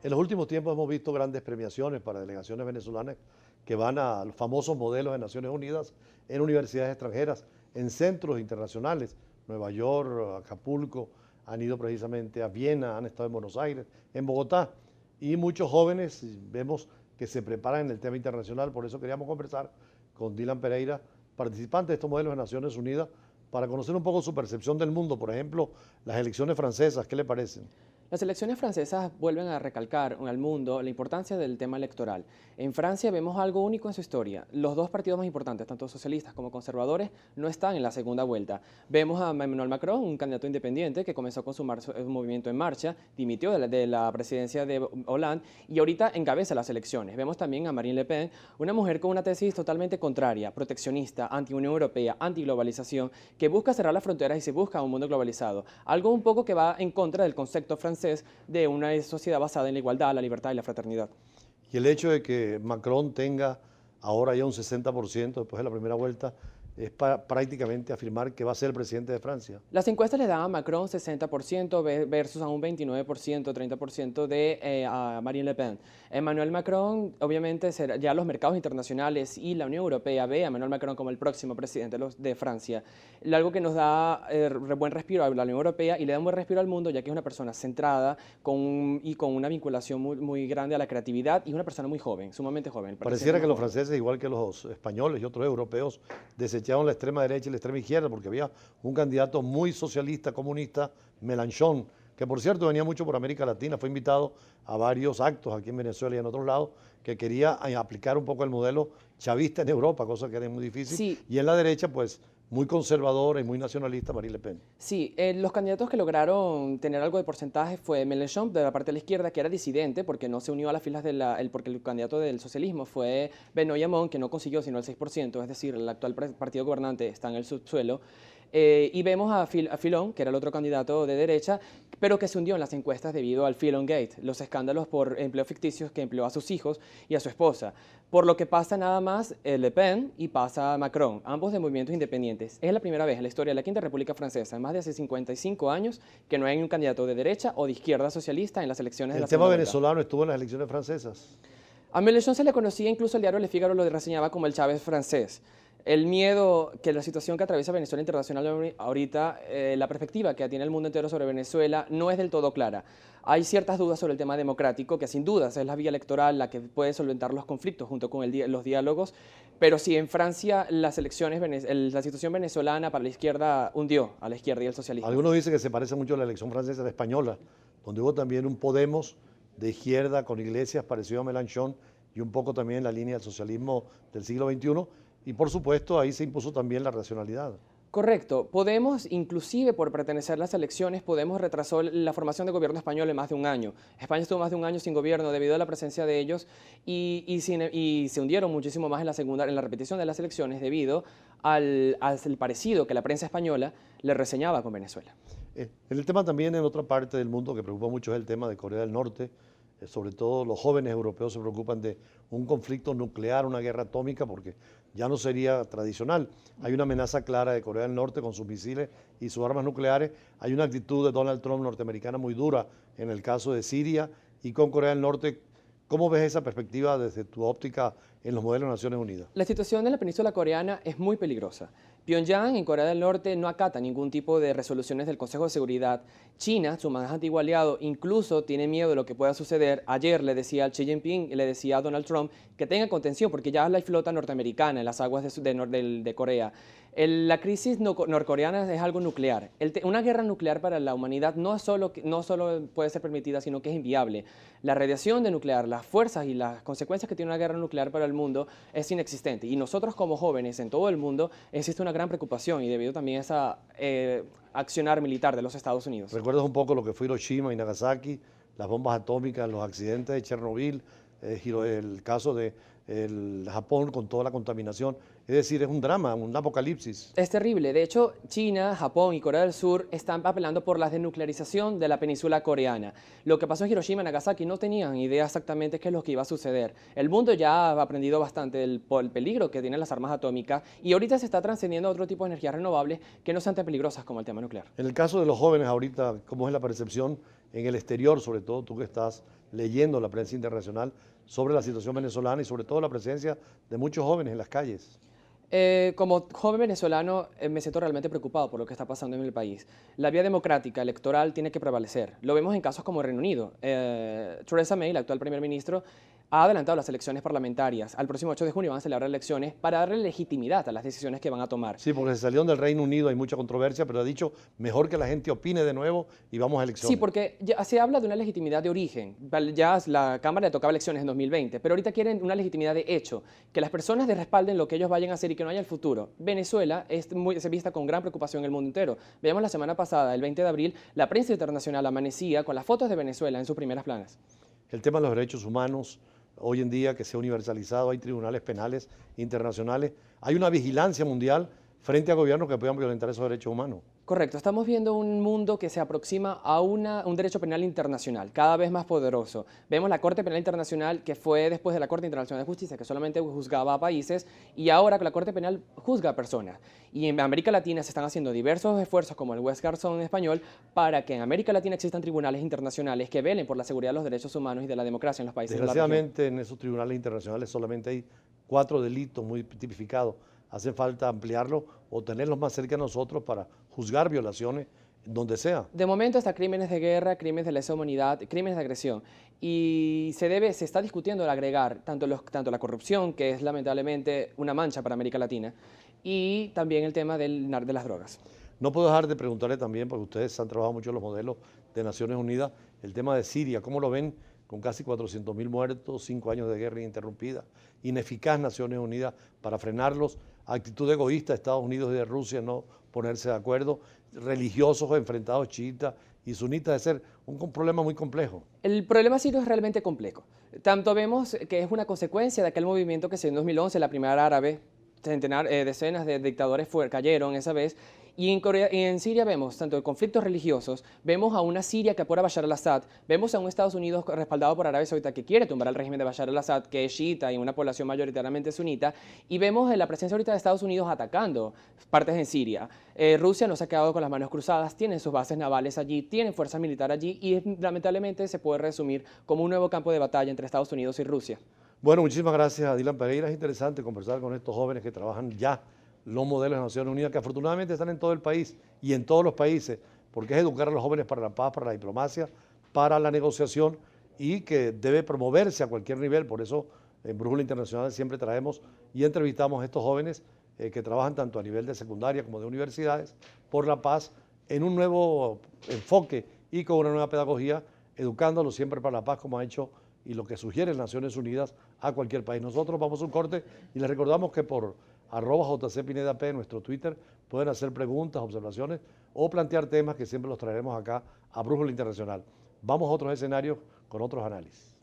En los últimos tiempos hemos visto grandes premiaciones para delegaciones venezolanas que van a los famosos modelos de Naciones Unidas en universidades extranjeras, en centros internacionales, Nueva York, Acapulco, han ido precisamente a Viena, han estado en Buenos Aires, en Bogotá, y muchos jóvenes vemos que se preparan en el tema internacional. Por eso queríamos conversar con Dylan Pereira, participante de estos modelos de Naciones Unidas, para conocer un poco su percepción del mundo. Por ejemplo, las elecciones francesas, ¿qué le parecen? Las elecciones francesas vuelven a recalcar al mundo la importancia del tema electoral. En Francia vemos algo único en su historia. Los dos partidos más importantes, tanto socialistas como conservadores, no están en la segunda vuelta. Vemos a Emmanuel Macron, un candidato independiente que comenzó con su movimiento en marcha, dimitió de la presidencia de Hollande y ahorita encabeza las elecciones. Vemos también a Marine Le Pen, una mujer con una tesis totalmente contraria, proteccionista, anti-Unión Europea, anti-globalización, que busca cerrar las fronteras y se busca un mundo globalizado. Algo un poco que va en contra del concepto francés de una sociedad basada en la igualdad, la libertad y la fraternidad. Y el hecho de que Macron tenga ahora ya un 60% después de la primera vuelta es para prácticamente afirmar que va a ser el presidente de Francia. Las encuestas le dan a Macron 60% versus a un 29%, 30% a Marine Le Pen. Emmanuel Macron, obviamente, ya los mercados internacionales y la Unión Europea ve a Emmanuel Macron como el próximo presidente de Francia. Algo que nos da buen respiro a la Unión Europea y le da un buen respiro al mundo, ya que es una persona centrada y con una vinculación muy grande a la creatividad y una persona muy joven, sumamente joven. Pareciera que los franceses, igual que los españoles y otros europeos, desecharon la extrema derecha y la extrema izquierda, porque había un candidato muy socialista, comunista, Mélenchon, que por cierto venía mucho por América Latina, fue invitado a varios actos aquí en Venezuela y en otros lados, que quería aplicar un poco el modelo chavista en Europa, cosa que era muy difícil. Sí. Y en la derecha, pues, muy conservadora y muy nacionalista, Marine Le Pen. Sí, los candidatos que lograron tener algo de porcentaje fue Mélenchon, de la parte de la izquierda, que era disidente porque no se unió a las filas porque el candidato del socialismo fue Benoît Hamon, que no consiguió sino el 6%, es decir, el actual partido gobernante está en el subsuelo. Y vemos a Fillon, que era el otro candidato de derecha, pero que se hundió en las encuestas debido al Fillon Gate, los escándalos por empleos ficticios que empleó a sus hijos y a su esposa. Por lo que pasa nada más Le Pen y pasa Macron, ambos de movimientos independientes. Es la primera vez en la historia de la Quinta República Francesa, en más de hace 55 años, que no hay un candidato de derecha o de izquierda socialista en las elecciones de la segunda ¿El tema vuelta. venezolano estuvo en las elecciones francesas? A Mélenchon se le conocía, incluso el diario Le Figaro lo reseñaba como el Chávez francés. El miedo que la situación que atraviesa Venezuela internacional ahorita, la perspectiva que tiene el mundo entero sobre Venezuela no es del todo clara. Hay ciertas dudas sobre el tema democrático, que sin dudas es la vía electoral la que puede solventar los conflictos junto con los diálogos, pero si en Francia las elecciones, la situación venezolana para la izquierda hundió a la izquierda y al socialismo. Algunos dicen que se parece mucho a la elección francesa a la española, donde hubo también un Podemos de izquierda con Iglesias parecido a Mélenchon y un poco también en la línea del socialismo del siglo XXI. Y por supuesto ahí se impuso también la racionalidad. Correcto. Podemos, inclusive por pertenecer a las elecciones, Podemos retrasó la formación de gobierno español en más de un año. España estuvo más de un año sin gobierno debido a la presencia de ellos y se hundieron muchísimo más en la repetición de las elecciones debido al parecido que la prensa española le reseñaba con Venezuela. En el tema también, en otra parte del mundo que preocupa mucho, es el tema de Corea del Norte. Sobre todo los jóvenes europeos se preocupan de un conflicto nuclear, una guerra atómica, porque ya no sería tradicional. Hay una amenaza clara de Corea del Norte con sus misiles y sus armas nucleares. Hay una actitud de Donald Trump norteamericana muy dura en el caso de Siria y con Corea del Norte. ¿Cómo ves esa perspectiva desde tu óptica en los modelos de Naciones Unidas? La situación en la península coreana es muy peligrosa. Pyongyang, en Corea del Norte, no acata ningún tipo de resoluciones del Consejo de Seguridad. China, su más antiguo aliado, incluso tiene miedo de lo que pueda suceder. Ayer le decía a Xi Jinping, le decía a Donald Trump que tenga contención, porque ya hay flota norteamericana en las aguas de Corea. La crisis norcoreana es algo nuclear. Una guerra nuclear para la humanidad no solo puede ser permitida, sino que es inviable. La radiación de nuclear, las fuerzas y las consecuencias que tiene una guerra nuclear para el mundo es inexistente. Y nosotros como jóvenes en todo el mundo existe una gran preocupación y debido también a esa accionar militar de los Estados Unidos. ¿Recuerdas un poco lo que fue Hiroshima y Nagasaki, las bombas atómicas, los accidentes de Chernobyl, el caso de Japón con toda la contaminación? Es decir, es un drama, un apocalipsis. Es terrible. De hecho, China, Japón y Corea del Sur están apelando por la desnuclearización de la península coreana. Lo que pasó en Hiroshima y Nagasaki no tenían idea exactamente qué es lo que iba a suceder. El mundo ya ha aprendido bastante del peligro que tienen las armas atómicas y ahorita se está trascendiendo a otro tipo de energías renovables que no sean tan peligrosas como el tema nuclear. En el caso de los jóvenes ahorita, ¿cómo es la percepción en el exterior, sobre todo tú que estás leyendo la prensa internacional sobre la situación venezolana y sobre todo la presencia de muchos jóvenes en las calles? Como joven venezolano, me siento realmente preocupado por lo que está pasando en el país. La vía democrática electoral tiene que prevalecer. Lo vemos en casos como Reino Unido. Theresa May, la actual primer ministro, ha adelantado las elecciones parlamentarias. Al próximo 8 de junio van a celebrar elecciones para darle legitimidad a las decisiones que van a tomar. Sí, porque se salieron del Reino Unido, hay mucha controversia, pero ha dicho mejor que la gente opine de nuevo y vamos a elecciones. Sí, porque ya se habla de una legitimidad de origen. Ya la Cámara le tocaba elecciones en 2020, pero ahorita quieren una legitimidad de hecho, que las personas respalden lo que ellos vayan a hacer y que no haya el futuro. Venezuela se vista con gran preocupación en el mundo entero. Veamos la semana pasada, el 20 de abril, la prensa internacional amanecía con las fotos de Venezuela en sus primeras planas. El tema de los derechos humanos, hoy en día que se ha universalizado, hay tribunales penales internacionales, hay una vigilancia mundial frente a gobiernos que puedan violentar esos derechos humanos. Correcto, estamos viendo un mundo que se aproxima a un derecho penal internacional, cada vez más poderoso. Vemos la Corte Penal Internacional, que fue después de la Corte Internacional de Justicia, que solamente juzgaba a países, y ahora la Corte Penal juzga a personas. Y en América Latina se están haciendo diversos esfuerzos, como el West Garzón español, para que en América Latina existan tribunales internacionales que velen por la seguridad de los derechos humanos y de la democracia en los países de la región. Desgraciadamente, en esos tribunales internacionales solamente hay 4 delitos muy tipificados. Hace falta ampliarlo o tenerlos más cerca de nosotros para juzgar violaciones donde sea. De momento está crímenes de guerra, crímenes de lesa humanidad, crímenes de agresión. Y se está discutiendo el agregar tanto la corrupción, que es lamentablemente una mancha para América Latina, y también el tema de las drogas. No puedo dejar de preguntarle también, porque ustedes han trabajado mucho en los modelos de Naciones Unidas, el tema de Siria, ¿cómo lo ven? Con casi 400.000 muertos, 5 años de guerra ininterrumpida, ineficaz Naciones Unidas para frenarlos, actitud egoísta de Estados Unidos y de Rusia no ponerse de acuerdo, religiosos enfrentados chiitas y sunitas, de ser un problema muy complejo. El problema sirio es realmente complejo. Tanto vemos que es una consecuencia de aquel movimiento que se dio en 2011, la Primavera Árabe, decenas de dictadores cayeron esa vez. Y en Siria vemos tanto conflictos religiosos, vemos a una Siria que apoya a Bashar al-Assad, vemos a un Estados Unidos respaldado por Arabia Saudita que quiere tumbar el régimen de Bashar al-Assad, que es chiita y una población mayoritariamente sunita, y vemos la presencia ahorita de Estados Unidos atacando partes en Siria. Rusia no se ha quedado con las manos cruzadas, tiene sus bases navales allí, tiene fuerza militar allí y lamentablemente se puede resumir como un nuevo campo de batalla entre Estados Unidos y Rusia. Bueno, muchísimas gracias a Dylan Pereira. Es interesante conversar con estos jóvenes que trabajan ya los modelos de Naciones Unidas, que afortunadamente están en todo el país y en todos los países, porque es educar a los jóvenes para la paz, para la diplomacia, para la negociación y que debe promoverse a cualquier nivel. Por eso en Brújula Internacional siempre traemos y entrevistamos a estos jóvenes que trabajan tanto a nivel de secundaria como de universidades por la paz en un nuevo enfoque y con una nueva pedagogía, educándolos siempre para la paz como ha hecho y lo que sugiere Naciones Unidas a cualquier país. Nosotros vamos a un corte y les recordamos que por @JCPinedap, nuestro Twitter, pueden hacer preguntas, observaciones o plantear temas que siempre los traeremos acá a Brújula Internacional. Vamos a otros escenarios con otros análisis.